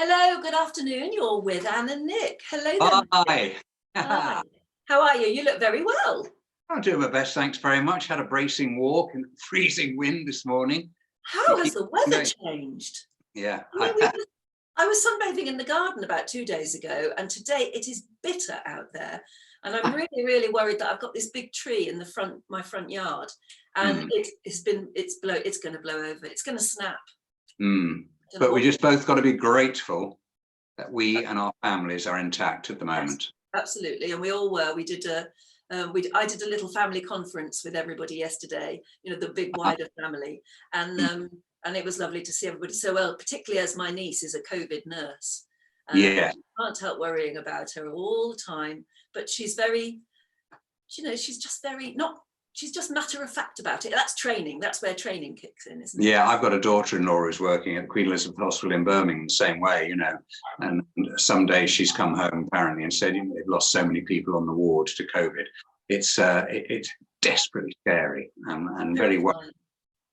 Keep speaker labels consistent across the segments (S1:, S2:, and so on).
S1: Hello, good afternoon. You're with Anne and Nick. Hello there.
S2: Hi.
S1: Hi. How are you? You look very well.
S2: I'm doing my best, thanks very much. Had a bracing walk in freezing wind this morning.
S1: How has the weather changed?
S2: Yeah.
S1: I mean, I was sunbathing in the garden about 2 days ago, and today it is bitter out there. And I'm really, really worried that I've got this big tree in my front yard, and it's going to blow over. It's going to snap.
S2: But we just both got to be grateful that we and our families are intact at the moment.
S1: Yes, absolutely, and we all were. I did a little family conference with everybody yesterday. You know, the big wider family, and it was lovely to see everybody so well. Particularly as my niece is a COVID nurse.
S2: Yeah.
S1: Can't help worrying about her all the time, but she's very, she's just matter of fact about it. That's training. That's where training kicks in, isn't it?
S2: Yeah, I've got a daughter-in-law who's working at Queen Elizabeth Hospital in Birmingham the same way, and some days she's come home apparently and said, they've lost so many people on the ward to COVID. It's desperately scary and very worrying.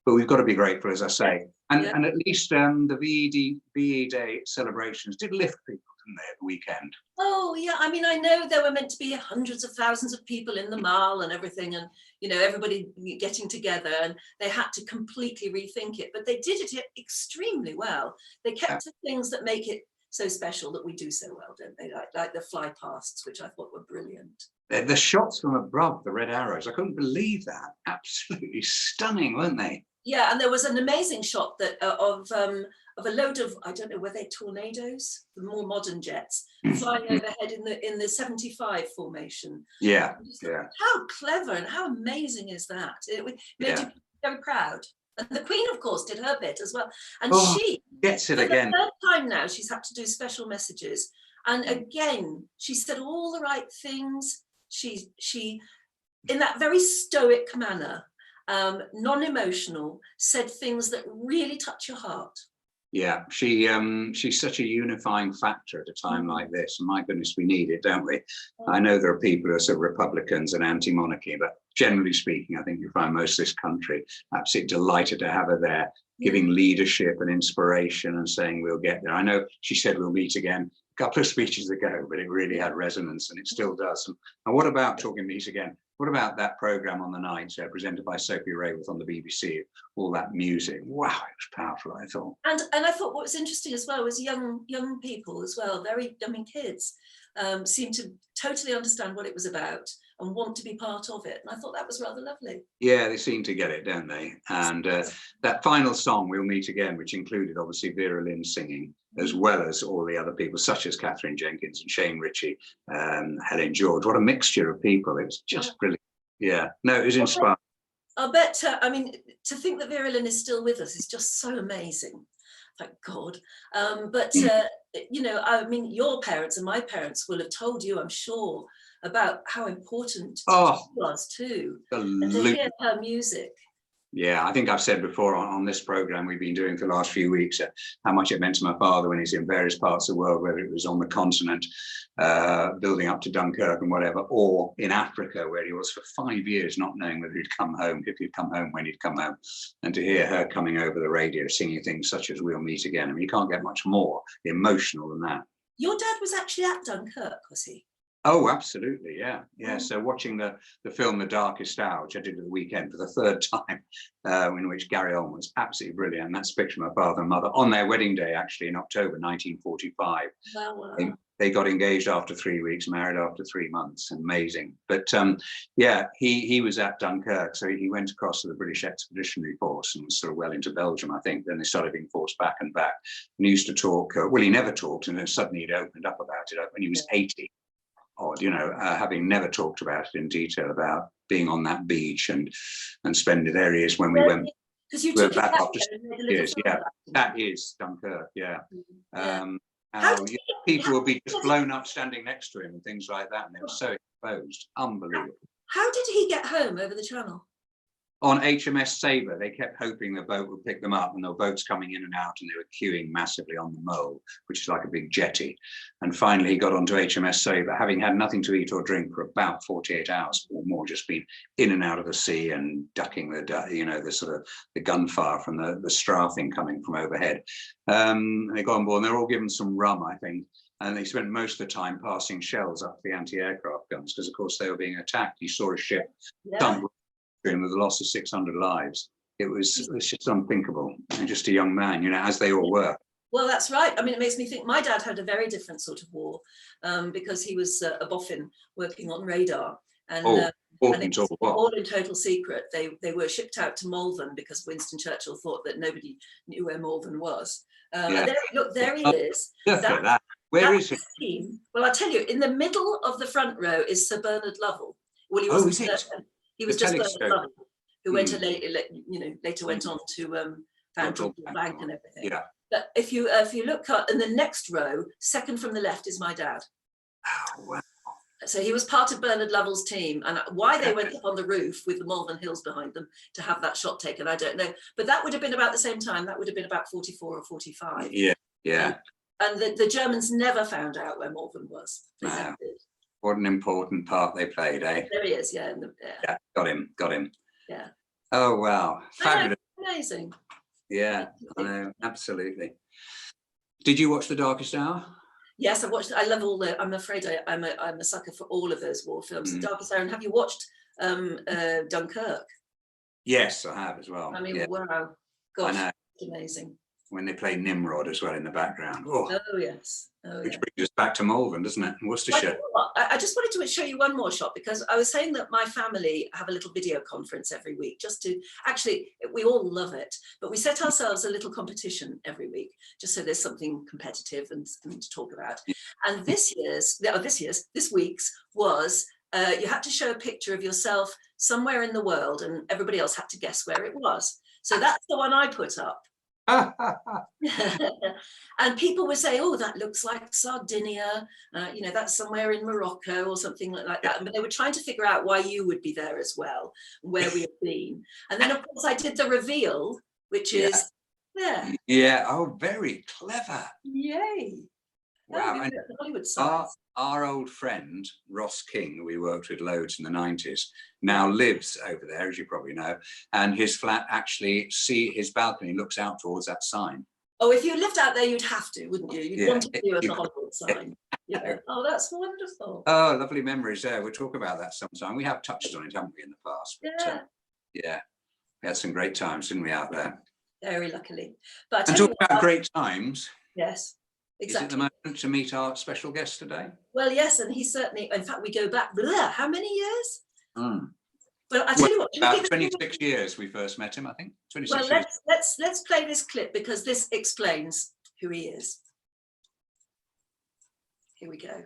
S2: But we've got to be grateful, as I say. And at least the VE Day celebrations did lift people, didn't they, at the weekend?
S1: Oh, yeah. I mean, I know there were meant to be hundreds of thousands of people in the mall and everything, and, everybody getting together, and they had to completely rethink it. But they did it extremely well. They kept the things that make it so special that we do so well, don't they? Like the fly pasts, which I thought were brilliant.
S2: The shots from above, the red arrows, I couldn't believe that. Absolutely stunning, weren't they?
S1: Yeah, and there was an amazing shot that of a load of, I don't know, were they tornadoes, the more modern jets, flying overhead in the 75 formation.
S2: Yeah.
S1: How clever and how amazing is that? It made you very proud. And the Queen, of course, did her bit as well. And she
S2: gets it again.
S1: For the third time now, she's had to do special messages. And again, she said all the right things. She in that very stoic manner, non-emotional, said things that really touch your heart. Yeah,
S2: she's such a unifying factor at a time like this. And my goodness, we need it, don't we? I know there are people who are sort of Republicans and anti-monarchy, but generally speaking, I think you find most of this country absolutely delighted to have her there, giving leadership and inspiration and saying we'll get there. I know she said we'll meet again a couple of speeches ago, but it really had resonance, and it still does. And what about talking meet again? What about that programme on the night presented by Sophie Raworth on the BBC? All that music, wow, it was powerful, I thought.
S1: And I thought what was interesting as well was young people as well, kids, seemed to totally understand what it was about and want to be part of it. And I thought that was rather lovely.
S2: Yeah, they seem to get it, don't they? And that final song, We'll Meet Again, which included obviously Vera Lynn singing, as well as all the other people, such as Catherine Jenkins and Shane Ritchie, Helen George. What a mixture of people. It was just brilliant. Yeah, no, it was inspiring.
S1: I bet, I mean, to think that Vera Lynn is still with us is just so amazing. Thank God. I mean, your parents and my parents will have told you, I'm sure, about how important she was too. And to hear her music.
S2: Yeah, I think I've said before on this programme we've been doing for the last few weeks how much it meant to my father when he's in various parts of the world, whether it was on the continent, building up to Dunkirk and whatever, or in Africa where he was for 5 years not knowing whether he'd come home, if he'd come home, when he'd come home. And to hear her coming over the radio singing things such as We'll Meet Again, I mean, you can't get much more emotional than that.
S1: Your dad was actually at Dunkirk, was he?
S2: Oh, absolutely, yeah. So watching the film The Darkest Hour, which I did at the weekend for the third time, in which Gary Oldman was absolutely brilliant. And that's a picture of my father and mother on their wedding day, actually, in October 1945.
S1: Wow.
S2: They got engaged after 3 weeks, married after 3 months. Amazing. But he was at Dunkirk, so he went across to the British Expeditionary Force and was sort of well into Belgium, I think. Then they started being forced back and back. And he used to talk, he never talked, and then suddenly he'd opened up about it when he was 80. Odd, having never talked about it in detail, about being on that beach and spending there he is when we went back after 6 years. Yeah, that is Dunkirk. Yeah. How people would be just blown up standing next to him and things like that, and they were so exposed. Unbelievable.
S1: How did he get home over the channel?
S2: On HMS Sabre, they kept hoping the boat would pick them up, and there were boats coming in and out, and they were queuing massively on the Mole, which is like a big jetty. And finally, he got onto HMS Sabre, having had nothing to eat or drink for about 48 hours or more, just been in and out of the sea and ducking the sort of the gunfire from the strafing coming from overhead. They got on board, and they were all given some rum, I think. And they spent most of the time passing shells up the anti-aircraft guns, because of course they were being attacked. You saw a ship sunk with the loss of 600 lives. It was just unthinkable. And just a young man, as they all were.
S1: Well, that's right. I mean, it makes me think my dad had a very different sort of war, because he was a boffin working on radar. And, and all in total secret. They were shipped out to Malvern because Winston Churchill thought that nobody knew where Malvern was. And there he is.
S2: Where is he?
S1: Team. Well, I'll tell you, in the middle of the front row is Sir Bernard Lovell. Well, he wasn't. He was just Bernard Lovell, who went to later went on to found Bank and everything.
S2: Yeah.
S1: But if you look up in the next row, second from the left is my dad.
S2: Oh, wow.
S1: So he was part of Bernard Lovell's team, and why they went up on the roof with the Malvern Hills behind them to have that shot taken, I don't know. But that would have been about the same time. That would have been about 44 or 45.
S2: Yeah.
S1: And the Germans never found out where Malvern was.
S2: Wow. What an important part they played, eh?
S1: There he is, yeah.
S2: Yeah, got him.
S1: Yeah.
S2: Oh, wow. Fabulous.
S1: Amazing.
S2: Yeah, I know, absolutely. Did you watch The Darkest Hour?
S1: Yes, I've watched. I love I'm afraid I'm a sucker for all of those war films. The Darkest Hour. And have you watched Dunkirk?
S2: Yes, I have as well.
S1: I mean, wow. Gosh,
S2: I know.
S1: It's amazing.
S2: When they play Nimrod as well in the background. Oh
S1: yes.
S2: Which brings us back to Malvern, doesn't it? Worcestershire.
S1: I just wanted to show you one more shot, because I was saying that my family have a little video conference every week, just to actually, we all love it, but we set ourselves a little competition every week, just so there's something competitive and something to talk about. Yeah. And this week's was, you had to show a picture of yourself somewhere in the world, and everybody else had to guess where it was. So that's the one I put up. And people would say, oh, that looks like Sardinia, that's somewhere in Morocco or something like that. But they were trying to figure out why you would be there as well, where we have been. And then of course I did the reveal, which is there.
S2: Yeah, oh, very clever.
S1: Yay.
S2: Wow. And
S1: Hollywood
S2: our old friend Ross King, who we worked with loads in the 90s, now lives over there, as you probably know, and his flat actually, his balcony looks out towards that sign.
S1: Oh, if you lived out there, you'd have to, wouldn't you? You'd want to view the Hollywood sign. Yeah. Oh, that's wonderful.
S2: Oh, lovely memories there. We'll talk about that sometime. We have touched on it, haven't we, in the past? But, yeah. We had some great times, didn't we, out there?
S1: Very luckily. But
S2: and talking about great times.
S1: Yes. Exactly.
S2: Is it the moment to meet our special guest today?
S1: Well, yes, and he certainly, in fact, we go back, how many years? Well, I tell you what.
S2: About 26 years we first met him, I think. 26
S1: years.
S2: Well,
S1: let's play this clip, because this explains who he is. Here we go.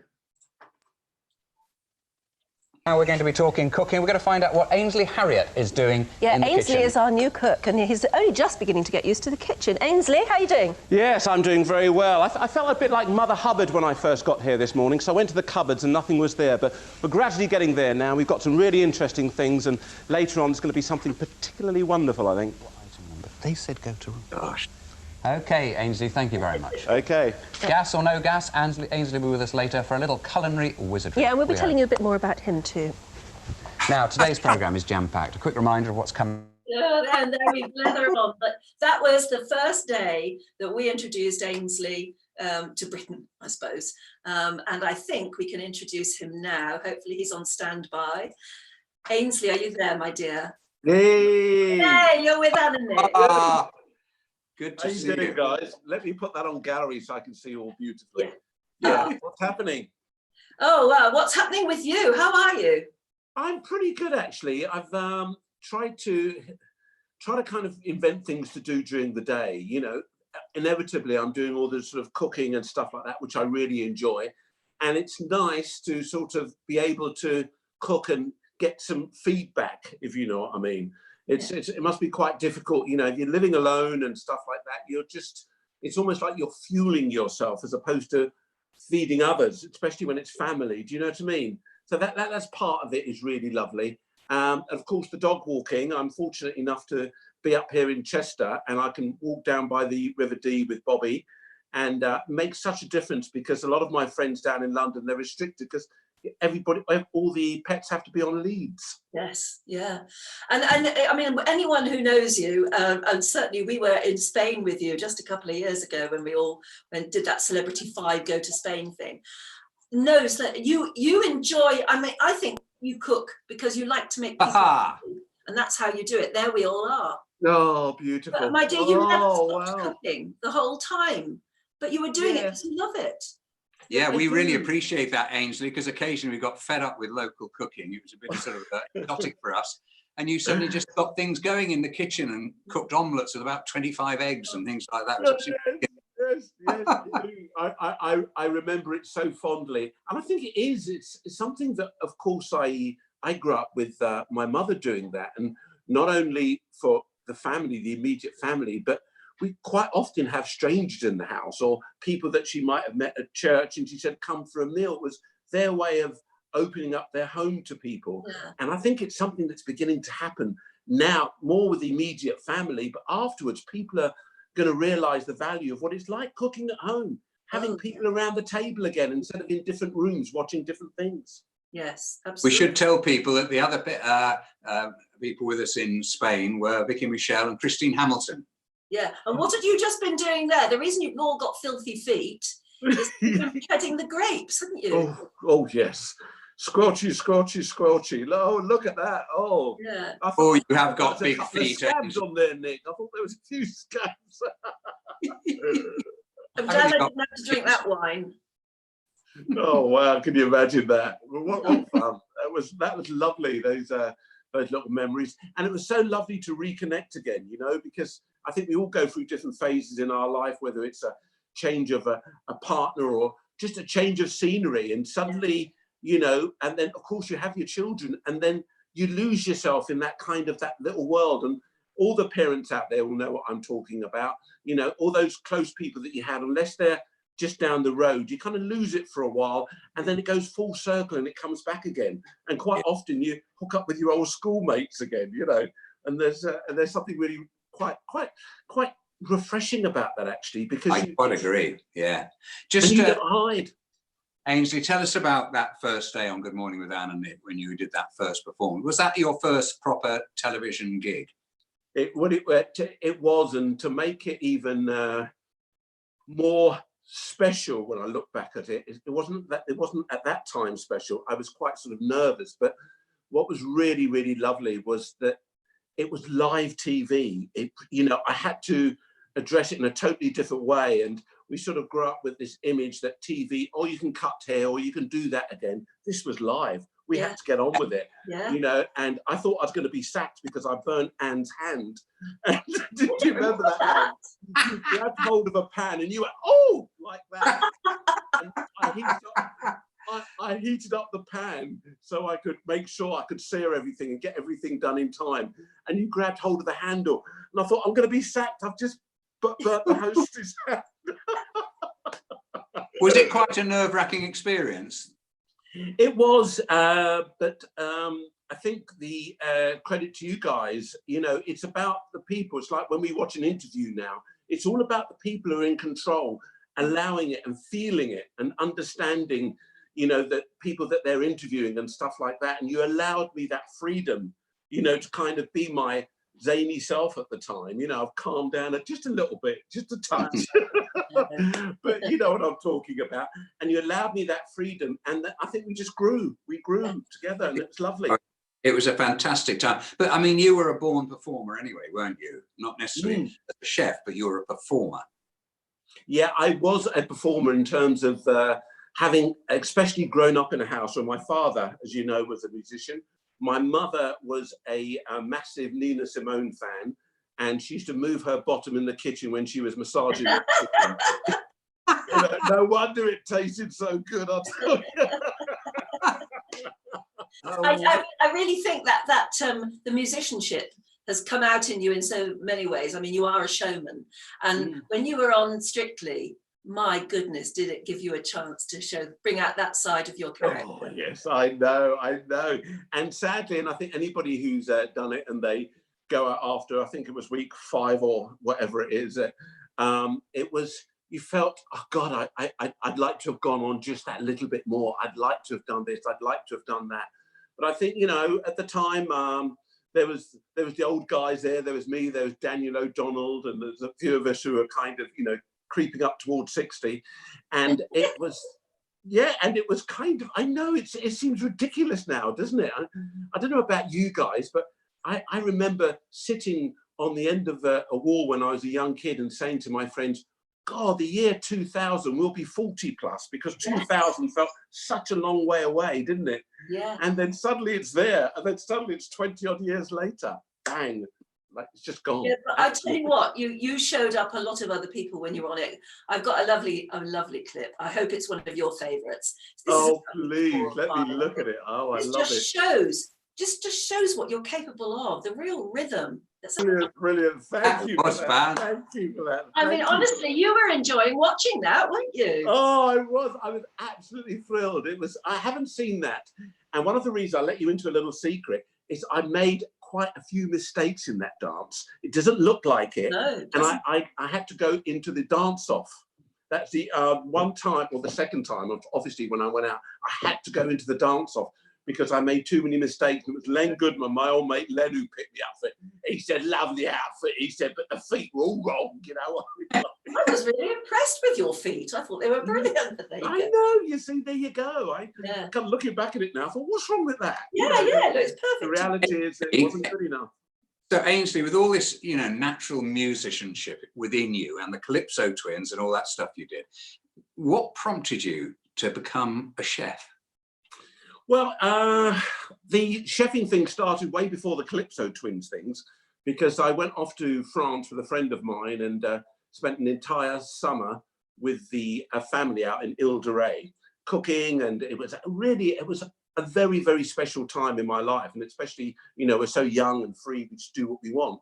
S3: Now we're going to be talking cooking. We're going to find out what Ainsley Harriott is doing in the
S4: Ainsley
S3: kitchen.
S4: is our new cook, and he's only just beginning to get used to the kitchen. Ainsley, how are you doing?
S5: Yes, I'm doing very well. I felt a bit like Mother Hubbard when I first got here this morning, so I went to the cupboards and nothing was there, but we're gradually getting there now. We've got some really interesting things, and later on there's going to be something particularly wonderful, I think.
S3: What item number? They said go to... Gosh. OK, Ainsley, thank you very much.
S5: OK.
S3: Gas or no gas, Ainsley will be with us later for a little culinary wizardry.
S4: Yeah, and we'll be telling you a bit more about him too.
S3: Now, today's programme is jam-packed. A quick reminder of what's coming.
S1: And there we blather on. But that was the first day that we introduced Ainsley to Britain, I suppose. And I think we can introduce him now. Hopefully he's on standby. Ainsley, are you there, my dear?
S5: Hey!
S1: Hey, you're with Anna Nick.
S2: Good to see
S5: you guys. Let me put that on gallery so I can see you all beautifully. What's happening?
S1: Oh, wow. What's happening with you? How are you?
S5: I'm pretty good, actually. I've tried to kind of invent things to do during the day. Inevitably, I'm doing all the sort of cooking and stuff like that, which I really enjoy. And it's nice to sort of be able to cook and get some feedback, if you know what I mean. It must be quite difficult, if you're living alone and stuff like that. It's almost like you're fueling yourself as opposed to feeding others, especially when it's family. Do you know what I mean? So that's part of it is really lovely. And of course, the dog walking. I'm fortunate enough to be up here in Chester, and I can walk down by the River Dee with Bobby, and make such a difference, because a lot of my friends down in London, they're restricted because everybody, all the pets have to be on leads.
S1: Yes, yeah. And I mean, anyone who knows you, and certainly we were in Spain with you just a couple of years ago when we all did that Celebrity 5 Go to Spain thing, knows that you enjoy, I mean, I think you cook because you like to make people happy, and that's how you do it. There we all are.
S5: Oh, beautiful.
S1: But my dear, you never stopped
S5: wow.
S1: cooking the whole time, but you were doing it because you love it.
S2: Yeah,
S5: I
S2: we really
S5: do.
S2: appreciate that, Ainsley, because occasionally we got fed up with local cooking. It was a bit sort of exotic for us. And you suddenly just got things going in the kitchen and cooked omelettes with about 25 eggs and things like that. It was absolutely
S5: Yes. I remember it so fondly. And I think it is, it's something that, of course, I grew up with my mother doing that. And not only for the family, the immediate family, but we quite often have strangers in the house, or people that she might have met at church, and she said, come for a meal. It was their way of opening up their home to people.
S1: Yeah.
S5: And I think it's something that's beginning to happen now, more with the immediate family, but afterwards people are going to realize the value of what it's like cooking at home, having people around the table again, instead of in different rooms watching different things.
S1: Yes,
S2: We
S1: absolutely.
S2: should tell people that the other people with us in Spain were Vicky Michelle and Christine Hamilton.
S1: Yeah, and what have you just been doing there? The reason you've all got filthy feet is you've been treading the grapes, haven't you?
S5: Oh yes. Squelchy, squelchy, squelchy. Oh, look at that. Oh,
S1: Yeah.
S2: Oh, you have got big feet.
S5: Scabs on there, Nick. I thought there was a few scabs.
S1: I'm glad I didn't have to drink that wine.
S5: Oh wow, can you imagine that? What fun. That was lovely, those little memories. And it was so lovely to reconnect again, you know, because I think we all go through different phases in our life, whether it's a change of a partner or just a change of scenery, and suddenly, you know, and then of course you have your children, and then you lose yourself in that kind of that little world. And all the parents out there will know what I'm talking about. You know, all those close people that you had, unless they're just down the road, you kind of lose it for a while, and then it goes full circle and it comes back again. And quite often you hook up with your old schoolmates again, you know, and there's something really quite refreshing about that, actually, because
S2: I quite agree. Yeah.
S5: Just you don't hide.
S2: Ainsley, tell us about that first day on Good Morning with Anne and Nick when you did that first performance. Was that your first proper television gig? It
S5: was, and to make it even more special when I look back at it, it wasn't at that time special. I was quite sort of nervous, but what was really, really lovely was that it was live TV. You know, I had to address it in a totally different way, and we sort of grew up with this image that TV, oh, you can cut here or you can do that again. This was live. We had to get on with it, you know, and I thought I was going to be sacked because I burnt Anne's hand. And did you remember that? You had hold of a pan and you went, oh, like that. And I heated up the pan so I could make sure I could sear everything and get everything done in time. And you grabbed hold of the handle. And I thought, I'm going to be sacked. I've just burnt the hostess hand.
S2: Was it quite a nerve-wracking experience?
S5: It was, but I think the credit to you guys, you know, it's about the people. It's like when we watch an interview now, it's all about the people who are in control, allowing it and feeling it and understanding, you know, that people that they're interviewing and stuff like that. And you allowed me that freedom, you know, to kind of be my zany self at the time. You know, I've calmed down just a little bit, just a touch. But you know what I'm talking about. And you allowed me that freedom, and I think we grew together, and it was lovely.
S2: It was a fantastic time. But I mean, you were a born performer anyway, weren't you? Not necessarily as a chef, but you were a performer.
S5: Yeah, I was a performer in terms of having especially grown up in a house where my father, as you know, was a musician. My mother was a massive Nina Simone fan, and she used to move her bottom in the kitchen when she was massaging the chicken. No wonder it tasted so good, I'll tell you.
S1: I really think that the musicianship has come out in you in so many ways. I mean, you are a showman, and when you were on Strictly, my goodness, did it give you a chance to bring out that side of your character?
S5: Oh yes, I know. And sadly, and I think anybody who's done it and they go out after, I think it was week 5 or whatever it is, it was, you felt, oh God, I'd like to have gone on just that little bit more. I'd like to have done this. I'd like to have done that. But I think, you know, at the time, there was the old guys there. There was me. There was Daniel O'Donnell, and there's a few of us who are kind of, you know, creeping up towards 60, and it was, yeah, and it was kind of, I know it seems ridiculous now, doesn't it? I don't know about you guys, but I remember sitting on the end of a wall when I was a young kid and saying to my friends, God, the year 2000 will be 40 plus, because 2000 felt such a long way away, didn't it?
S1: Yeah.
S5: And then suddenly it's there, and then suddenly it's 20 odd years later, bang, like it's just gone.
S1: Yeah, but I tell you what, you showed up a lot of other people when you were on it. I've got a lovely clip. I hope it's one of your favourites.
S5: Oh, please, let me look at it. Oh, I love it.
S1: Just shows what you're capable of, the real rhythm.
S5: Brilliant. Thank you for that. Thank you for that.
S1: I mean, honestly, you were enjoying watching that, weren't you?
S5: Oh, I was absolutely thrilled. I haven't seen that. And one of the reasons, I'll let you into a little secret, is I made quite a few mistakes in that dance. It doesn't look like it.
S1: No, it
S5: and
S1: doesn't.
S5: I had to go into the dance off. That's the one time, or the second time, obviously, when I went out, I had to go into the dance off because I made too many mistakes. It was Len Goodman, my old mate Len, who picked me up for it. He said, lovely outfit. He said, but the feet were all wrong, you know.
S1: I was really impressed with your feet. I thought they were brilliant. But there you
S5: I
S1: go.
S5: know, you see, there you go.
S1: Yeah.
S5: Kind of looking back at it now, I thought, what's wrong with that?
S1: Yeah,
S5: You know,
S1: yeah, it looks perfect.
S5: The reality is it wasn't good enough.
S2: So Ainsley, with all this, you know, natural musicianship within you and the Calypso twins and all that stuff you did, what prompted you to become a chef?
S5: Well, the chefing thing started way before the Calypso twins things, because I went off to France with a friend of mine and spent an entire summer with the family out in Ile-de-Ré, cooking, and it was a very, very special time in my life, and especially, you know, we're so young and free, we just do what we want.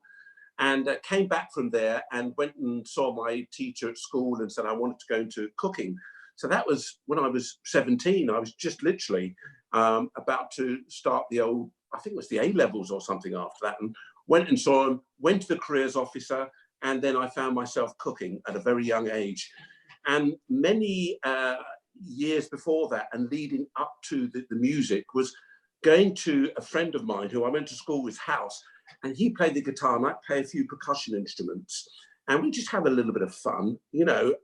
S5: And came back from there and went and saw my teacher at school and said I wanted to go into cooking. So that was when I was 17. I was just literally about to start the old, I think it was the A-levels or something after that, and went and saw him, went to the careers officer, and then I found myself cooking at a very young age. And many years before that, and leading up to the music, was going to a friend of mine who I went to school with house, and he played the guitar and I'd play a few percussion instruments, and we just have a little bit of fun, you know,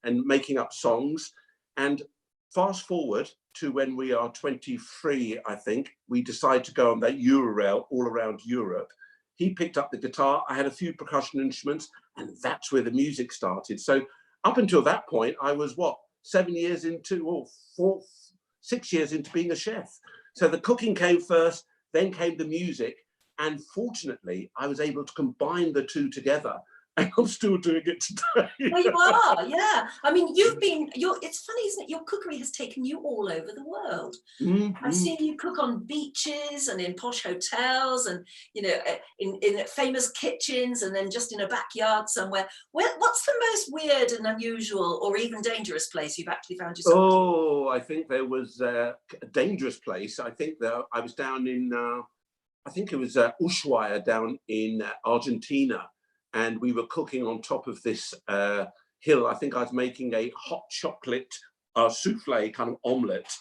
S5: and making up songs. And fast forward to when we are 23, I think, we decide to go on that Eurail all around Europe. He picked up the guitar, I had a few percussion instruments, and that's where the music started. So up until that point, I was, what, 7 years into, or 6 years into being a chef. So the cooking came first, then came the music. And fortunately, I was able to combine the two together. And I'm still doing it today.
S1: Well, you are, yeah. I mean, it's funny, isn't it? Your cookery has taken you all over the world.
S5: Mm-hmm.
S1: I've seen you cook on beaches and in posh hotels and, you know, in famous kitchens, and then just in a backyard somewhere. What's the most weird and unusual or even dangerous place you've actually found yourself?
S5: Oh, I think there was a dangerous place. I think that I was down in, I think it was Ushuaia down in Argentina. And we were cooking on top of this hill. I think I was making a hot chocolate souffle kind of omelette.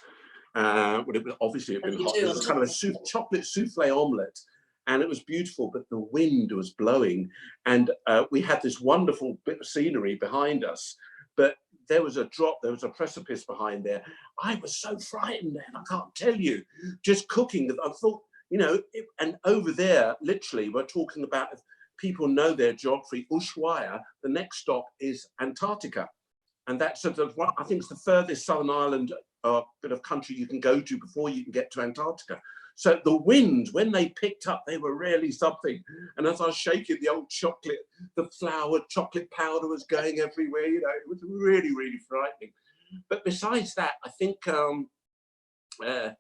S5: Obviously it had been hot. It was kind of a chocolate souffle omelette. And it was beautiful, but the wind was blowing. And we had this wonderful bit of scenery behind us. But there was a drop, there was a precipice behind there. I was so frightened, man, I can't tell you. Just cooking, I thought, you know, and over there, literally, we're talking about, people know their geography, Ushuaia, the next stop is Antarctica. And that's sort of what I think is the furthest southern island bit of country you can go to before you can get to Antarctica. So the wind, when they picked up, they were really something. And as I was shaking the old chocolate, the flour, chocolate powder was going everywhere, you know, it was really, really frightening. But besides that, I think, where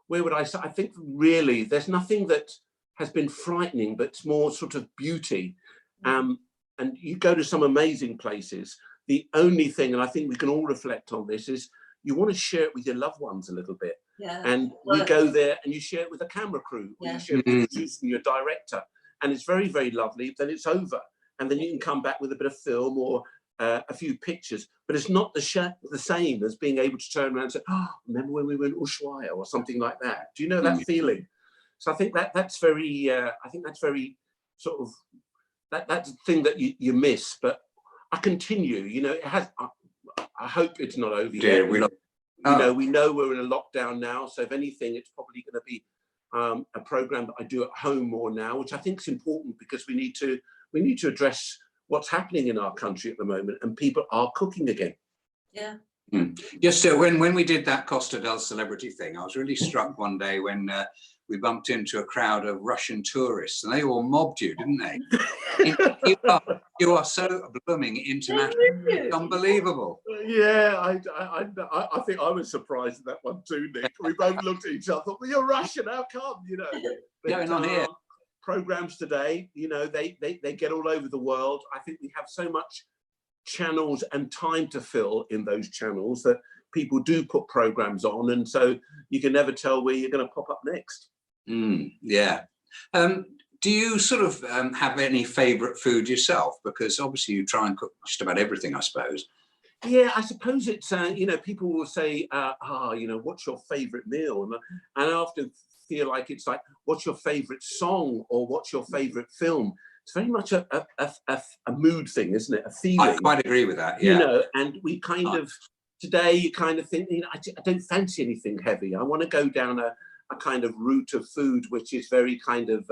S5: would I say? I think really there's nothing that has been frightening, but it's more sort of beauty. And and you go to some amazing places. The only thing, and I think we can all reflect on this, is you want to share it with your loved ones a little bit.
S1: Yeah.
S5: And we go there and you share it with a camera crew, or
S1: Yeah.
S5: you share it with the producer and your director, and it's very, very lovely. Then it's over, and then you can come back with a bit of film or a few pictures. But it's not the same as being able to turn around and say, "Oh, remember when we were in Ushuaia," or something like that. Do you know that feeling? So I think that's very. I think that's very sort of that's the thing that you miss. But I continue. You know, it has. I hope it's not over yet. We know we're in a lockdown now, so if anything, it's probably going to be a program that I do at home more now, which I think is important, because we need to address what's happening in our country at the moment, and people are cooking again.
S1: Yeah.
S2: Just when we did that Costa del Celebrity thing, I was really struck one day when we bumped into a crowd of Russian tourists, and they all mobbed you, didn't they? You are so blooming international. It's unbelievable.
S5: Yeah, I think I was surprised at that one too, Nick. We both looked at each other, thought, well, you're Russian, how come? You know, but,
S2: going on here.
S5: Programs today, you know, they get all over the world. I think we have so much channels and time to fill in those channels that people do put programs on, and so you can never tell where you're going to pop up next.
S2: Yeah. Do you sort of have any favourite food yourself? Because obviously you try and cook just about everything, I suppose.
S5: Yeah, I suppose it's, you know, people will say, you know, what's your favourite meal? And I often feel like it's like, what's your favourite song, or what's your favourite film? It's very much a mood thing, isn't it? A feeling.
S2: I quite agree with that, yeah.
S5: You know, and we kind of, today you kind of think, you know, I don't fancy anything heavy. I want to go down a kind of route of food which is very kind of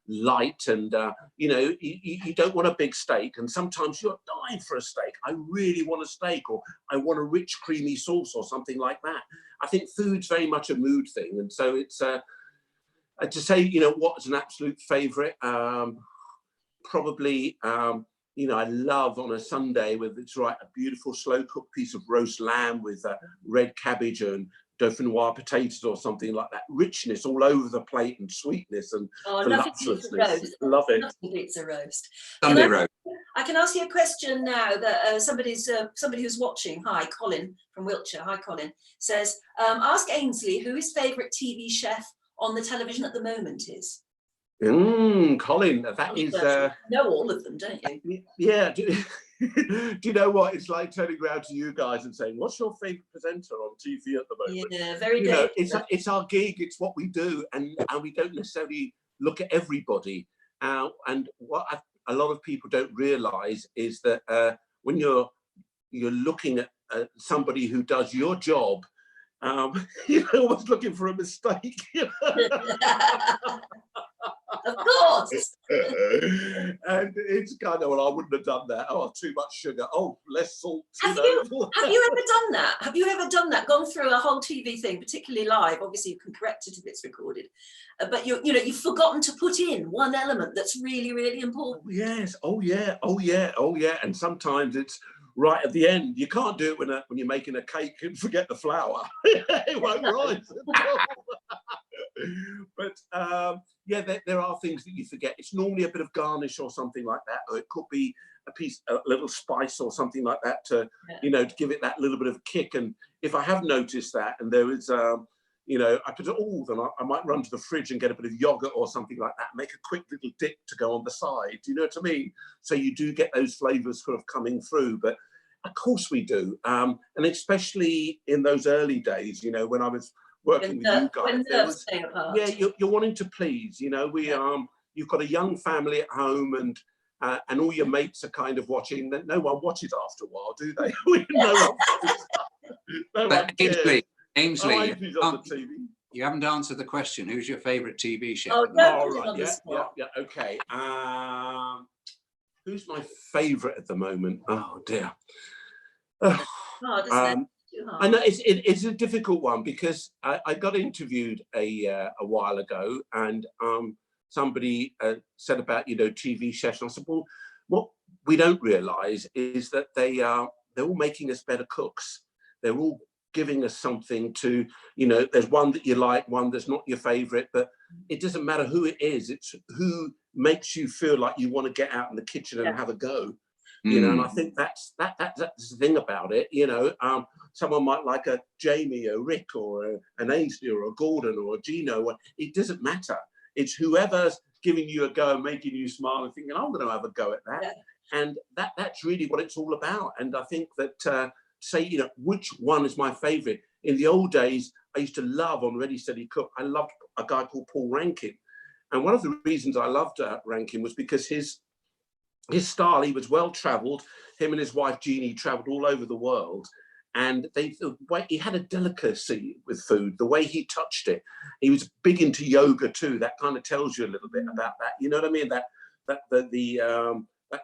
S5: light, and you know, you don't want a big steak, and sometimes you're dying for a steak. I really want a steak, or I want a rich creamy sauce or something like that. I think food's very much a mood thing, and so it's to say, you know, what's an absolute favorite, probably you know, I love on a Sunday, with it's right, a beautiful slow cooked piece of roast lamb with red cabbage and dauphinoise potatoes or something like that. Richness all over the plate, and sweetness and voluptuousness. Love it.
S1: Nothing beats a roast.
S2: Sunday roast.
S1: I can ask you a question now that somebody who's watching. Hi, Colin from Wiltshire. Hi, Colin. Says, ask Ainsley who his favourite TV chef on the television at the moment is.
S5: Colin, that is.
S1: You know all of them, don't you?
S5: Yeah. Do you know what it's like turning around to you guys and saying, "What's your favourite presenter on TV at the moment?"
S1: Yeah, very
S5: you know,
S1: dangerous.
S5: it's our gig. It's what we do, and we don't necessarily look at everybody. And what a lot of people don't realise is that when you're looking at somebody who does your job, you're always looking for a mistake.
S1: Of course.
S5: And it's kind of, well, I wouldn't have done that. Oh, too much sugar. Oh, less salt.
S1: Have you ever done that? Have you ever done that? Gone through a whole TV thing, particularly live? Obviously, you can correct it if it's recorded, but you've forgotten to put in one element that's really, really important.
S5: Oh, yes. Oh yeah. Oh yeah. Oh yeah. And sometimes it's right at the end. You can't do it when you're making a cake and forget the flour. It won't rise. But yeah, there are things that you forget. It's normally a bit of garnish or something like that, or it could be a little spice or something like that to, you know, to give it that little bit of kick. And if I have noticed that, and there is, you know, I put it all, then I might run to the fridge and get a bit of yogurt or something like that, make a quick little dip to go on the side. Do you know what I mean? So you do get those flavours sort of coming through. But of course we do, and especially in those early days, you know, when I was working with you guys, yeah, you're wanting to please, you know, you've got a young family at home, and all your mates are kind of watching. No one watches after a while, do they? No one cares.
S2: Ainsley,
S5: on the TV.
S2: You haven't answered the question. Who's your favourite TV chef?
S1: Oh,
S5: right. Yeah, okay. Who's my favourite at the moment? Oh dear. I know it's a difficult one, because I got interviewed a while ago, and somebody said about, you know, TV chefs. And I said, well, what we don't realise is that they're all making us better cooks. They're all giving us something to, you know, there's one that you like, one that's not your favorite, but it doesn't matter who it is. It's who makes you feel like you want to get out in the kitchen and have a go. You know, and I think that's the thing about it. You know, someone might like a Jamie, a Rick, or an Ainsley, or a Gordon, or a Gino. It doesn't matter. It's whoever's giving you a go and making you smile and thinking, I'm going to have a go at that. Yeah. And that's really what it's all about. And I think that say, you know, which one is my favorite? In the old days, I used to love on Ready Steady Cook. I loved a guy called Paul Rankin, and one of the reasons I loved Rankin was because his style. He was well travelled. Him and his wife Jeannie travelled all over the world, and he had a delicacy with food. The way he touched it, he was big into yoga too. That kind of tells you a little bit about that. You know what I mean? That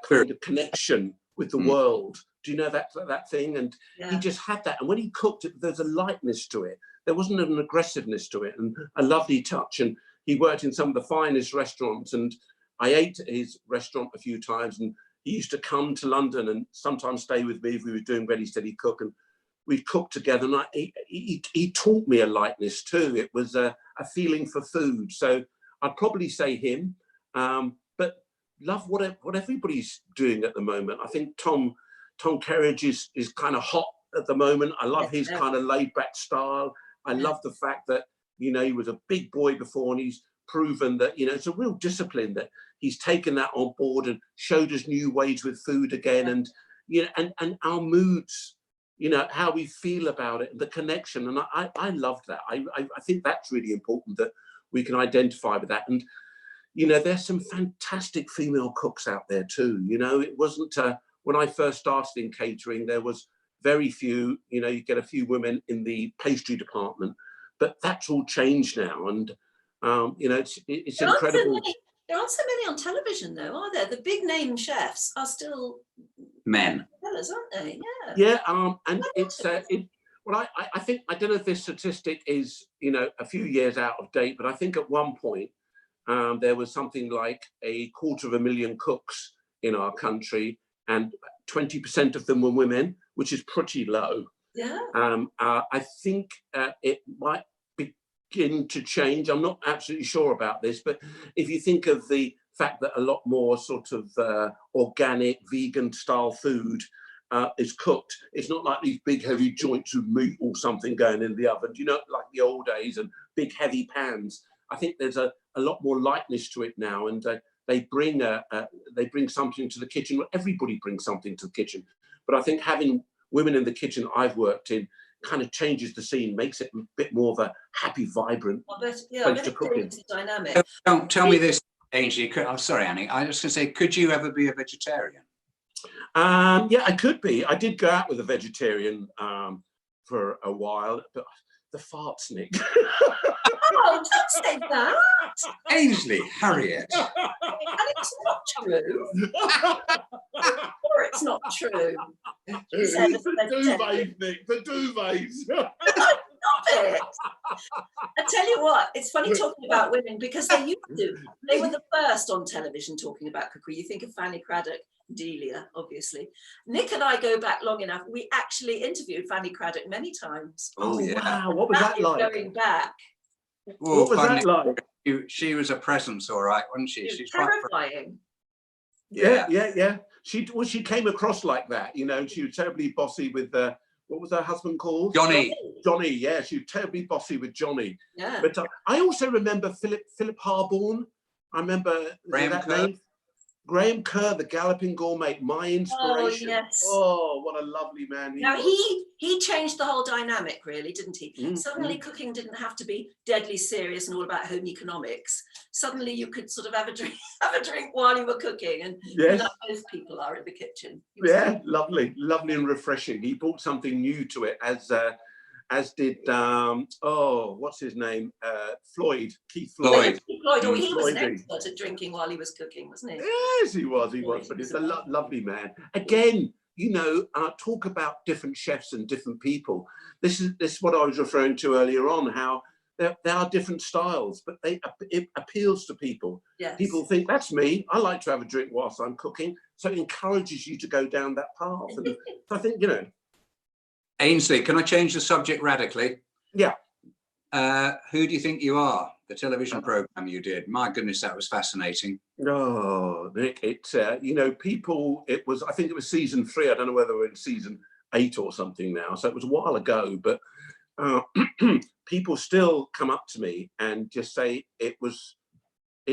S5: kind of connection with the world. Do you know that thing? And he just had that. And when he cooked it, there's a lightness to it. There wasn't an aggressiveness to it, and a lovely touch. And he worked in some of the finest restaurants, and I ate at his restaurant a few times, and he used to come to London and sometimes stay with me if we were doing Ready Steady Cook, and we'd cook together. And he taught me a lightness too. It was a feeling for food. So I'd probably say him, but love what everybody's doing at the moment. I think Tom Kerridge is kind of hot at the moment. I love his kind of laid back style. I love the fact that, you know, he was a big boy before, and he's proven that, you know, it's a real discipline that he's taken that on board and showed us new ways with food again. And, you know, and our moods, you know, how we feel about it, the connection. And I loved that. I think that's really important, that we can identify with that. And, you know, there's some fantastic female cooks out there too. You know, it wasn't, when I first started in catering, there was very few, you know, you get a few women in the pastry department, but that's all changed now. And, you know, it's incredible.
S1: There aren't so many on television, though, are there? The big name chefs are still
S2: men,
S1: fellas, aren't they?
S5: Yeah. And it's well, I think, I don't know if this statistic is, you know, a few years out of date, but I think at one point there was something like 250,000 cooks in our country, and 20% of them were women, which is pretty low.
S1: Yeah.
S5: I think it might begin to change. I'm not absolutely sure about this, but if you think of the fact that a lot more sort of organic, vegan style food is cooked, it's not like these big heavy joints of meat or something going in the oven, you know, like the old days, and big heavy pans. I think there's a lot more lightness to it now, and they bring something to the kitchen. Everybody brings something to the kitchen, but I think having women in the kitchen I've worked in kind of changes the scene, makes it a bit more of a happy, vibrant place to cook in.
S1: Dynamic.
S2: Tell me this, Ainsley. I'm sorry, Annie. I was going to say, could you ever be a vegetarian?
S5: Yeah, I could be. I did go out with a vegetarian for a while, but the farts, Nick.
S1: Oh, don't say that.
S2: Ainsley Harriott.
S1: And it's not true. Or it's not true.
S5: The duvets, Nick, the duvets.
S1: Stop it. I tell you what, it's funny talking about women, because they were the first on television talking about cookery. You think of Fanny Craddock, Delia, obviously. Nick and I go back long enough. We actually interviewed Fanny Craddock many times.
S5: Oh, yeah. Wow, what was that like?
S1: Going back.
S5: What was that like?
S2: She was a presence, all right, wasn't she? She's
S1: terrifying.
S5: Yeah. She came across like that, you know. She was terribly bossy with what was her husband called?
S2: Johnny.
S5: Johnny, yeah, she was terribly bossy with Johnny.
S1: Yeah.
S5: But I also remember Philip Harborne. I remember that name. Graham Kerr, the Galloping Gourmet, my inspiration.
S1: Oh, yes.
S5: Oh, what a lovely man
S1: Now he changed the whole dynamic, really, didn't he? Suddenly cooking didn't have to be deadly serious and all about home economics. Suddenly you could sort of have a drink while you were cooking, and like most people are in the kitchen.
S5: Yeah, lovely and refreshing. He brought something new to it, as did what's his name? Keith Floyd.
S1: He was an expert at drinking while he was cooking, wasn't he?
S5: Yes, he was. But he's a lovely man. Again, you know, talk about different chefs and different people. This is what I was referring to earlier on, how there are different styles, but it appeals to people.
S1: Yes.
S5: People think, that's me. I like to have a drink whilst I'm cooking. So it encourages you to go down that path. And I think, you know,
S2: Ainsley, can I change the subject radically?
S5: Yeah.
S2: Who do you think you are? The television program you did. My goodness, that was fascinating.
S5: Oh, Nick, you know, people, I think it was season 3. I don't know whether we're in season 8 or something now. So it was a while ago, but people still come up to me and just say it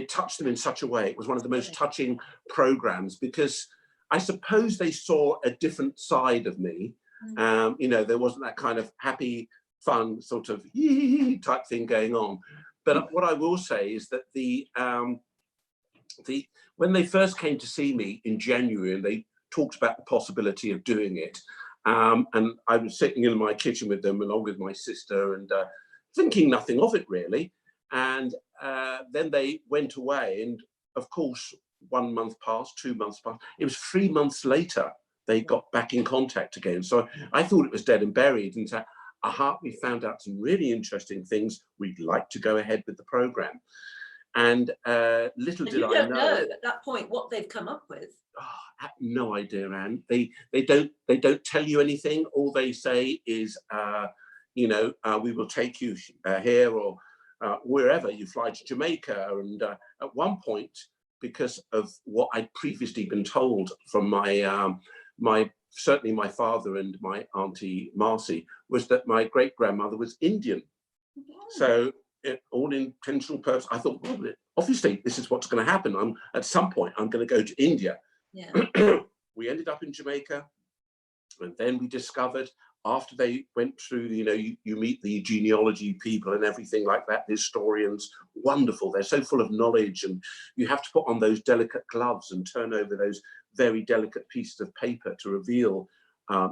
S5: touched them in such a way. It was one of the most touching programs, because I suppose they saw a different side of me. You know, there wasn't that kind of happy, fun sort of type thing going on. But what I will say is that when they first came to see me in January and they talked about the possibility of doing it, and I was sitting in my kitchen with them along with my sister and thinking nothing of it really. And then they went away, and of course 1 month passed, 2 months passed. It was 3 months later they got back in contact again. So I thought it was dead and buried, and said, aha, we found out some really interesting things. We'd like to go ahead with the program. And little did I know
S1: at that point what they've come up with.
S5: Oh, I have no idea, Anne. They don't tell you anything. All they say is, you know, we will take you here or wherever. You fly to Jamaica, and at one point, because of what I'd previously been told from certainly my father and my auntie Marcy, was that my great grandmother was Indian. So all intentional purpose, I thought, well, obviously this is what's going to happen. At some point I'm going to go to India.
S1: Yeah.
S5: We ended up in Jamaica, and then we discovered, after they went through, you know, you meet the genealogy people and everything like that, the historians, wonderful. They're so full of knowledge, and you have to put on those delicate gloves and turn over those very delicate pieces of paper to reveal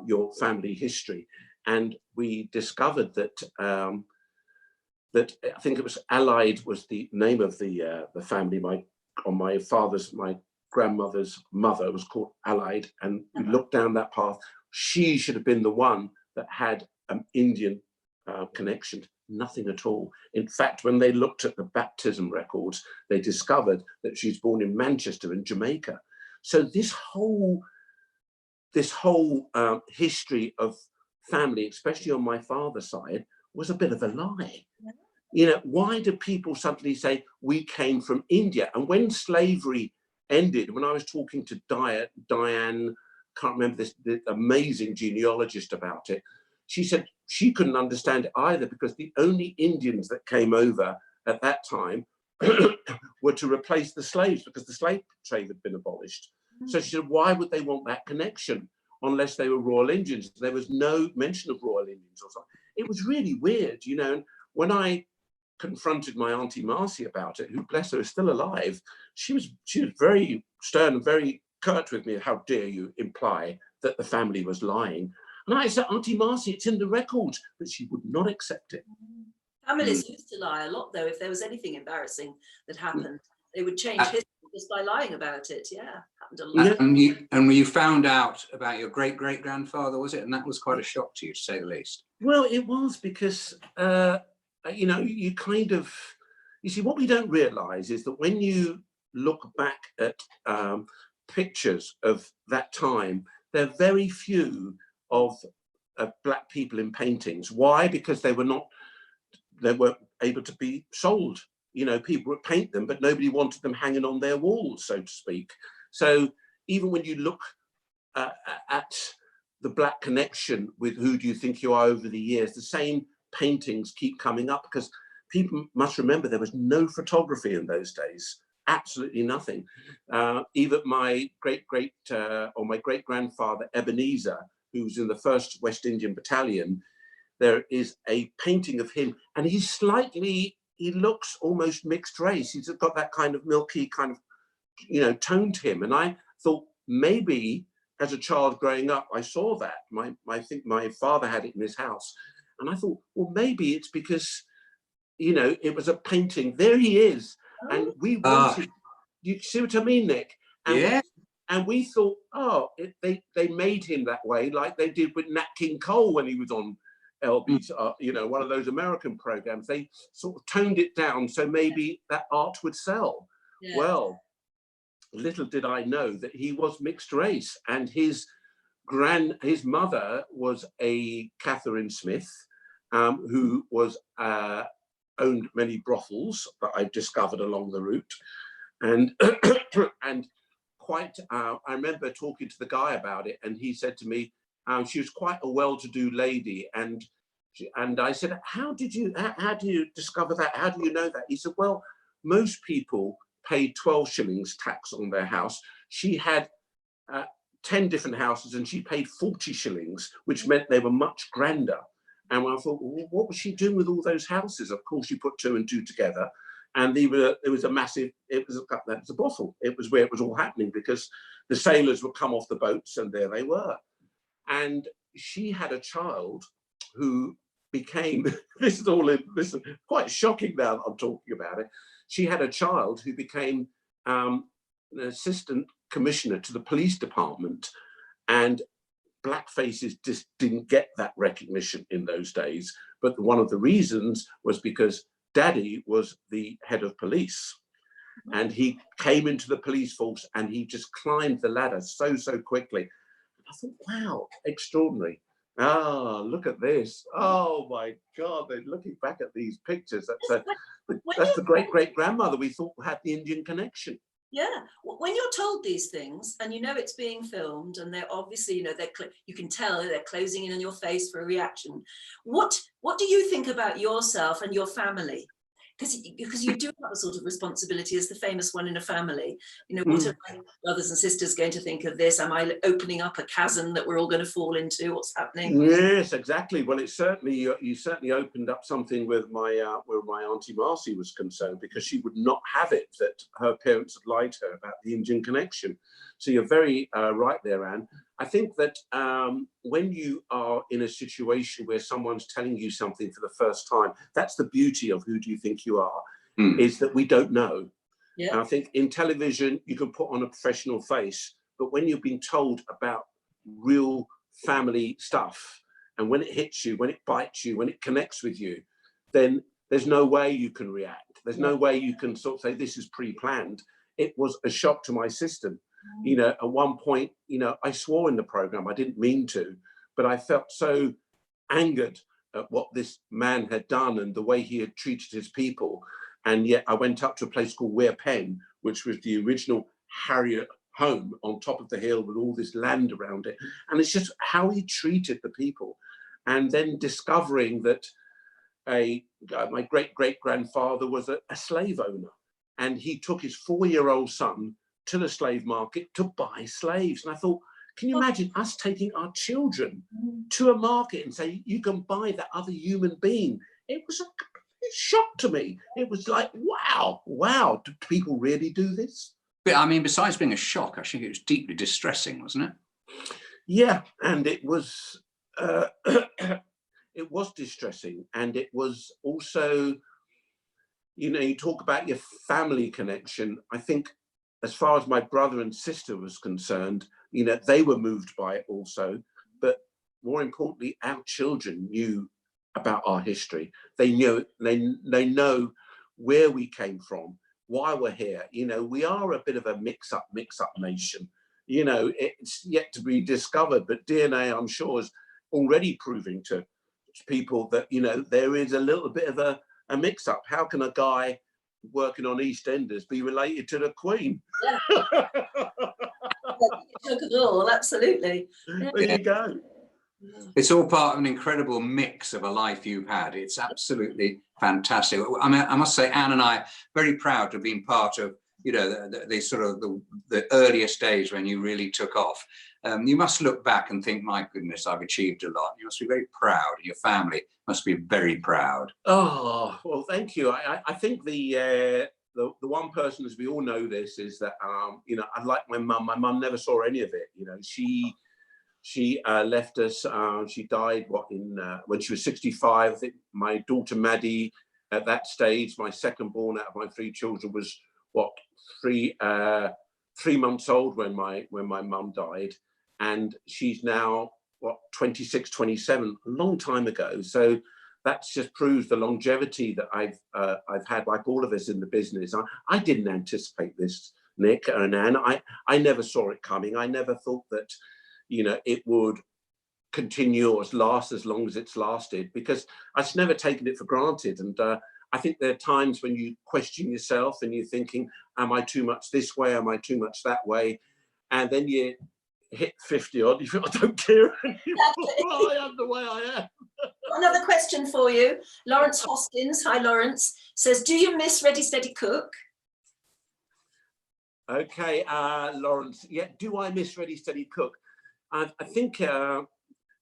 S5: your family history. And we discovered that that I think it was Allied was the name of the family. My grandmother's mother was called Allied, and we looked down that path. She should have been the one that had an Indian connection. Nothing at all. In fact, when they looked at the baptism records, they discovered that she's born in Manchester in Jamaica. So this whole history of family, especially on my father's side, was a bit of a lie. Yeah. You know, why do people suddenly say we came from India? And when slavery ended, when I was talking to Diane, can't remember the amazing genealogist about it, she said she couldn't understand it either, because the only Indians that came over at that time were to replace the slaves, because the slave trade had been abolished. So she said, why would they want that connection unless they were Royal Indians? There was no mention of Royal Indians or something. It was really weird, you know. And when I confronted my auntie Marcy about it, who, bless her, is still alive, she was very stern and very curt with me. How dare you imply that the family was lying? And I said, Auntie Marcy, it's in the records, but she would not accept it.
S1: Families used to lie a lot, though. If there was anything embarrassing that happened, they would change history just by lying about it. Yeah, happened a lot.
S2: And you found out about your great-great-grandfather, was it? And that was quite a shock to you, to say the least.
S5: Well, it was, because you know, you see, what we don't realise is that when you look back at pictures of that time, there are very few of black people in paintings. Why? Because they weren't able to be sold. You know, people would paint them, but nobody wanted them hanging on their walls, so to speak. So even when you look at the black connection with Who Do You Think You Are over the years, the same paintings keep coming up, because people must remember there was no photography in those days. Absolutely nothing. Even my great-grandfather Ebenezer, who was in the 1st West Indian Battalion, there is a painting of him, and he looks almost mixed race. He's got that kind of milky kind of, you know, tone to him. And I thought, maybe as a child growing up, I saw that. I think my father had it in his house. And I thought, well, maybe it's because, you know, it was a painting. There he is. And we wanted, you see what I mean, Nick? And
S2: yeah.
S5: And we thought, oh, they made him that way, like they did with Nat King Cole when he was on LB's, you know, one of those American programs. They sort of toned it down so maybe that art would sell. Yeah. Well, little did I know that he was mixed race, and his his mother was a Catherine Smith, who was owned many brothels that I discovered along the route, and and quite. I remember talking to the guy about it, and he said to me, she was quite a well-to-do lady, and I said, how do you discover that? How do you know that? He said, well, most people pay 12 shillings tax on their house. She had 10 different houses and she paid 40 shillings, which meant they were much grander. And I thought, well, what was she doing with all those houses? Of course, you put 2 and 2 together, and it was a massive, it was a brothel. It was where it was all happening, because the sailors would come off the boats and there they were. And she had a child who became, this is quite shocking now that I'm talking about it. She had a child who became an assistant commissioner to the police department, and black faces just didn't get that recognition in those days. But one of the reasons was because Daddy was the head of police, and he came into the police force and he just climbed the ladder so quickly. I thought, wow, extraordinary. Ah, look at this. Oh my God, they're looking back at these pictures. That's the great-great-grandmother we thought had the Indian connection.
S1: Yeah, when you're told these things and you know it's being filmed, and they're obviously, you know, you can tell they're closing in on your face for a reaction. What do you think about yourself and your family? Because you do have a sort of responsibility as the famous one in a family. You know, what are my brothers and sisters going to think of this? Am I opening up a chasm that we're all going to fall into? What's happening?
S5: Yes, exactly. Well, it's certainly, you certainly opened up something with my where my Auntie Marcy was concerned, because she would not have it that her parents had lied to her about the Indian connection. So you're very right there, Anne. I think that when you are in a situation where someone's telling you something for the first time, that's the beauty of Who Do You Think You Are, is that we don't know. Yeah. And I think in television, you can put on a professional face, but when you've been told about real family stuff, and when it hits you, when it bites you, when it connects with you, then there's no way you can react. There's no way you can sort of say, this is pre-planned. It was a shock to my system. You know, at one point, you know, I swore in the program. I didn't mean to, but I felt so angered at what this man had done and the way he had treated his people. And yet I went up to a place called Wear Pen, which was the original Harriott home on top of the hill with all this land around it. And it's just how he treated the people. And then discovering that my great-great-grandfather was a slave owner, and he took his 4-year-old son to the slave market to buy slaves. And I thought, can you imagine us taking our children to a market and say, you can buy that other human being? It was a complete shock to me. It was like, wow, do people really do this?
S2: But I mean, besides being a shock, I think it was deeply distressing, wasn't it?
S5: Yeah, and it was, it was distressing. And it was also, you know, you talk about your family connection. I think as far as my brother and sister was concerned, you know, they were moved by it also. But more importantly, our children knew about our history. They knew, they know where we came from, why we're here. You know, we are a bit of a mix-up nation. You know, it's yet to be discovered, but DNA, I'm sure, is already proving to people that, you know, there is a little bit of a mix-up. How can a guy working on EastEnders be related to the Queen?
S1: Yeah. Look at all, absolutely.
S5: There you go.
S2: It's all part of an incredible mix of a life you've had. It's absolutely fantastic. I mean, I must say, Anne and I are very proud to have been part of, you know, the sort of the earliest days when you really took off. You must look back and think, my goodness, I've achieved a lot. You must be very proud. Your family must be very proud.
S5: Oh, well, thank you. I think the one person, as we all know this, is that, you know, I like my mum. My mum never saw any of it. You know, she left us. She died when she was 65. I think my daughter Maddie, at that stage, my second born out of my 3 children, was what, 3 months old when my mum died, and she's now what, 26, 27, a long time ago. So that's just proves the longevity that I've had, like all of us in the business. I didn't anticipate this, Nick and Anne. I never saw it coming. I never thought that, you know, it would continue or last as long as it's lasted, because I've just never taken it for granted. And I think there are times when you question yourself and you're thinking, am I too much this way? Am I too much that way? And then you hit 50 odd, you feel, I don't care anymore. I am the way I am.
S1: Another question for you. Lawrence Hoskins, hi Lawrence, says, do you miss Ready Steady Cook?
S5: Okay, Lawrence, yeah, do I miss Ready Steady Cook? I think, do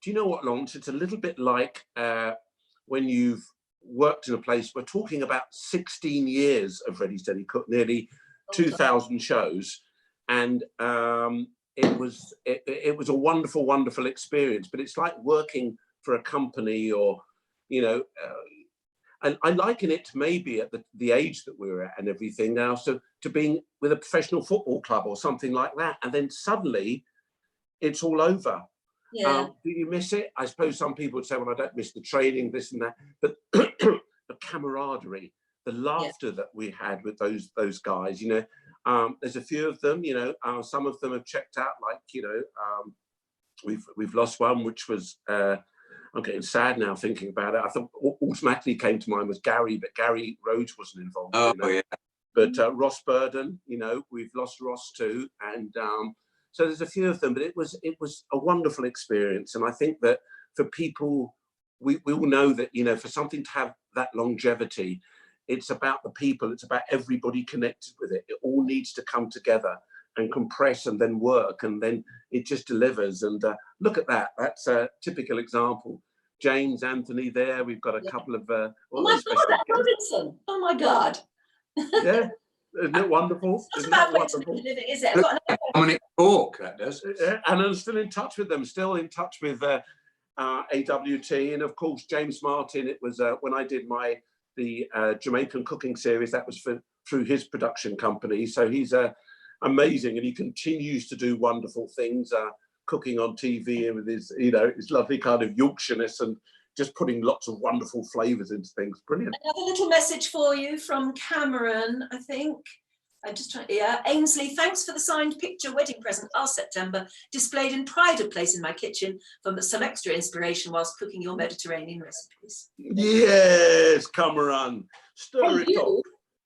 S5: you know what, Lawrence? It's a little bit like when you've worked in a place. We're talking about 16 years of Ready Steady Cook, nearly 2,000 shows. And it was a wonderful, wonderful experience. But it's like working for a company, or, you know, and I liken it to maybe at the age that we were at and everything now, so to being with a professional football club or something like that, and then suddenly it's all over.
S1: Yeah.
S5: Do you miss it? I suppose some people would say, well, I don't miss the training, this and that, but the camaraderie, the laughter that we had with those guys, you know, there's a few of them, you know, some of them have checked out, like, you know, we've lost one, which was, I'm getting sad now thinking about it. I thought automatically came to mind was Gary, but Gary Rhodes wasn't involved.
S2: Oh,
S5: you know?
S2: yeah.
S5: But Ross Burden, you know, we've lost Ross too. And so there's a few of them, but it was a wonderful experience. And I think that for people, we all know that, you know, for something to have that longevity, it's about the people, it's about everybody connected with it. It all needs to come together and compress and then work, and then it just delivers. And look at that, that's a typical example. James, Anthony there, we've got a couple of
S1: oh my God, that's Robinson. Oh my God.
S5: Yeah, isn't it wonderful?
S1: It's not about living, is it?
S2: Dominic Cork, that does.
S5: And I'm still in touch with them, with AWT, and of course James Martin. It was when I did the Jamaican cooking series, that was through his production company. So he's amazing, and he continues to do wonderful things, cooking on TV, and with his, you know, his lovely kind of Yorkshireness, and just putting lots of wonderful flavors into things. Brilliant.
S1: Another little message for you from Cameron, I think. I'm just trying, yeah. Ainsley, thanks for the signed picture wedding present last September, displayed in pride of place in my kitchen for some extra inspiration whilst cooking your Mediterranean recipes.
S5: Yes, Cameron. Stir it up.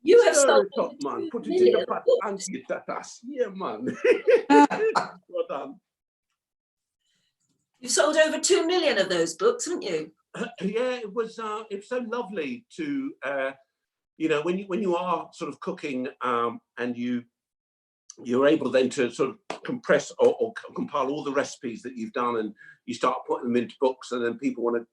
S1: You have sold
S5: top, man. Put it in the pot and get that ass. Yeah, man. Well done.
S1: You've sold over 2 million of those books, haven't you?
S5: Yeah, it was so lovely to, you know, when you are sort of cooking, and you're able then to sort of compress or compile all the recipes that you've done, and you start putting them into books, and then people want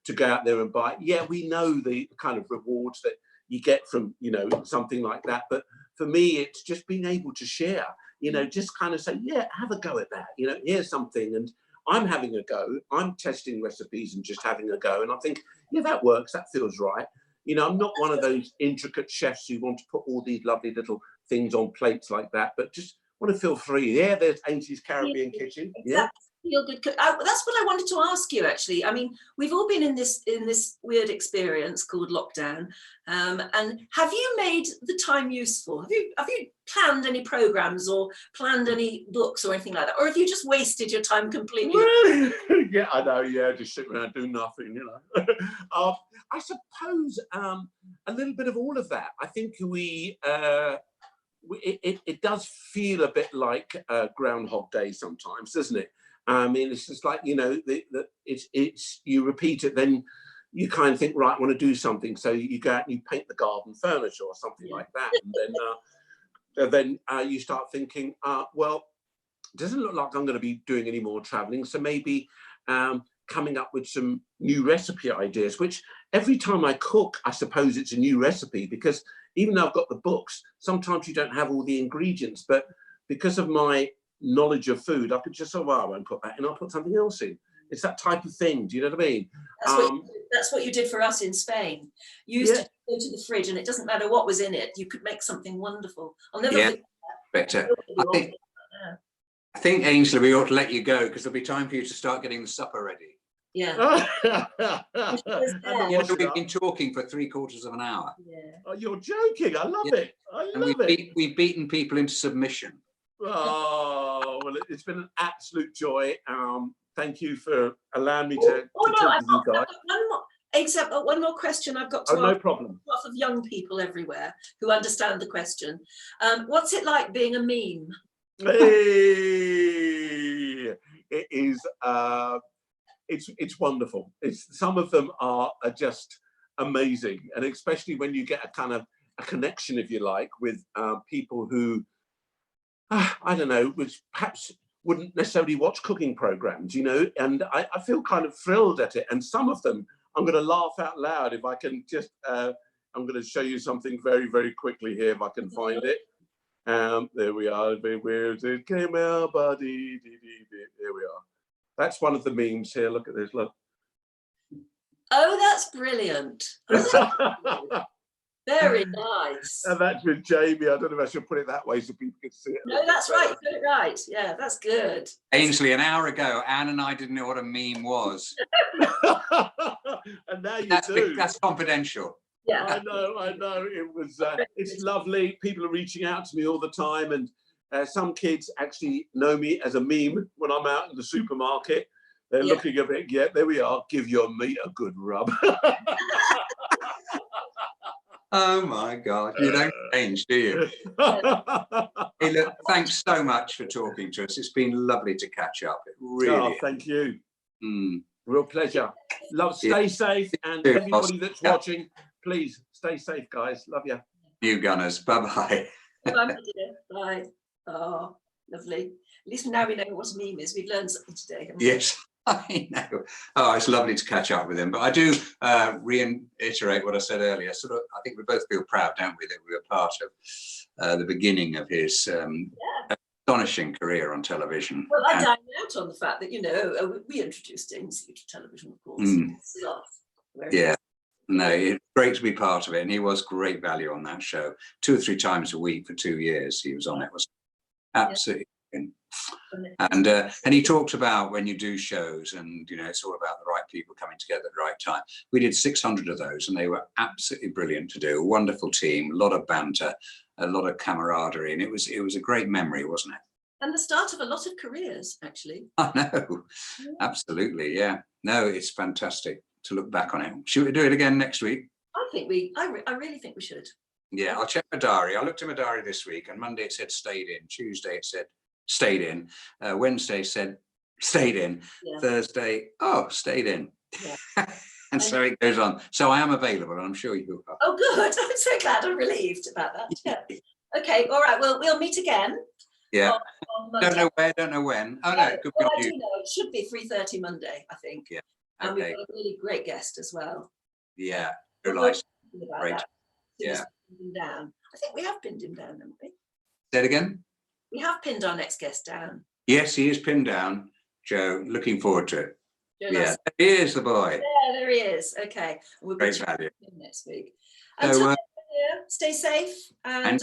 S5: to go out there and buy it. Yeah, we know the kind of rewards that you get from, you know, something like that. But for me, it's just being able to share, you know, just kind of say, yeah, have a go at that. You know, here's something, and I'm having a go. I'm testing recipes and just having a go. And I think, yeah, that works. That feels right. You know, I'm not one of those intricate chefs who want to put all these lovely little things on plates like that, but just want to feel free. Yeah, there's Ainsley's Caribbean Kitchen. Yeah.
S1: Feel good. That's what I wanted to ask you, actually. I mean, we've all been in this weird experience called lockdown, and have you made the time useful? Have you planned any programs or planned any books or anything like that, or have you just wasted your time completely?
S5: Yeah, I know. Yeah, just sit around do nothing. You know, I suppose a little bit of all of that. I think it does feel a bit like Groundhog Day sometimes, doesn't it? I mean, it's just like, you know, it's you repeat it, then you kind of think, right, I want to do something. So you go out and you paint the garden furniture or something like that. And then you start thinking, well, it doesn't look like I'm going to be doing any more traveling. So maybe coming up with some new recipe ideas, which every time I cook, I suppose it's a new recipe, because even though I've got the books, sometimes you don't have all the ingredients. But because of my knowledge of food, I could just say, well, I won't put that in, I'll put something else in. It's that type of thing. Do you know what I mean?
S1: That's what you did for us in Spain. You used to go to the fridge, and it doesn't matter what was in it, you could make something wonderful. I'll never forget that.
S2: I think, Ainsley, we ought to let you go, because there'll be time for you to start getting the supper ready.
S1: Yeah.
S2: We've been talking for 3/4 of an hour.
S1: Yeah.
S5: Oh, you're joking. I love it. I love it.
S2: We've beaten people into submission.
S5: Oh, well, it's been an absolute joy. Thank you for allowing me to
S1: No,
S5: talk
S1: I've
S5: to you
S1: got
S5: guys.
S1: one more, except one more question I've got to
S5: Oh, no
S1: ask
S5: problem.
S1: lots of young people everywhere who understand the question. What's it like being a meme?
S5: Hey, it is. It's wonderful. Some of them are just amazing, and especially when you get a kind of a connection, if you like, with people who I don't know, which perhaps wouldn't necessarily watch cooking programs, you know, and I feel kind of thrilled at it. And some of them, I'm going to laugh out loud if I can just. I'm going to show you something very, very quickly here if I can find it. There we are. Where it came out, buddy. There we are. That's one of the memes here. Look at this. Look.
S1: Oh, that's brilliant. Oh, that's very nice.
S5: And that's with Jamie. I don't know if I should put it that way so people can see it.
S1: No, that's right. You got it right. Yeah, that's good.
S2: Ainsley, an hour ago, Anne and I didn't know what a meme was.
S5: And now you do.
S2: That's confidential.
S1: Yeah.
S5: I know. It was. It's lovely. People are reaching out to me all the time, and some kids actually know me as a meme when I'm out in the supermarket. They're looking a bit. Yeah, there we are. Give your meat a good rub.
S2: Oh my God, you don't change, do you? Hey, look, thanks so much for talking to us. It's been lovely to catch up. It really.
S5: Thank you.
S2: Mm.
S5: Real pleasure. Love. Stay safe, and everybody that's watching, please stay safe, guys. Love you.
S2: You Gunners. Bye-bye.
S1: Bye, my dear. Bye. Oh, lovely. At least now we know what a meme is. We've learned something today. Haven't we?
S2: Yes, I know. Oh, it's lovely to catch up with him. But I do reiterate what I said earlier. Sort of, I think we both feel proud, don't we, that we were part of the beginning of his astonishing career on television.
S1: Well, I dine out on the fact that, you know, we introduced Ainsley to television, of course.
S2: Yeah. No, it's great to be part of it. And he was great value on that show. 2 or 3 times a week for 2 years he was on it. Was absolutely. And he talked about when you do shows and, you know, it's all about the right people coming together at the right time. We did 600 of those and they were absolutely brilliant to do. A wonderful team, a lot of banter, a lot of camaraderie. And it was a great memory, wasn't it?
S1: And the start of a lot of careers, actually.
S2: I know. Absolutely. Yeah. No, it's fantastic to look back on it. Should we do it again next week?
S1: I really think we should.
S2: Yeah, I'll check my diary. I looked at my diary this week and Monday it said stayed in. Tuesday it said stayed in. Wednesday said stayed in. Yeah. Thursday, stayed in. Yeah. And so it goes on. So I am available and I'm sure you are.
S1: Oh, good. I'm so glad. I'm relieved about that. Yeah. Okay. All right. Well, we'll meet again.
S2: Yeah. Don't know where, don't know when. Oh, no. It could be on
S1: I do know. It should be 3:30 Monday, I think.
S2: Yeah.
S1: Okay. And we've got a really great guest as well.
S2: Yeah. Great.
S1: Yeah. Down. I think we have pinned him down, haven't we?
S2: Say it again?
S1: We have pinned our next guest down.
S2: Yes, he is pinned down. Joe, looking forward to it.
S1: Yeah,
S2: he is the boy.
S1: Yeah, there he is. Okay. We'll be
S2: great value.
S1: Next week.
S2: So,
S1: Until stay safe and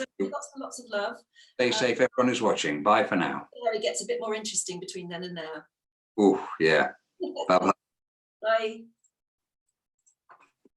S1: lots of love.
S2: Stay safe, everyone who's watching. Bye for now.
S1: It gets a bit more interesting between then and now.
S2: Oh, yeah. Bye-bye.
S1: Bye.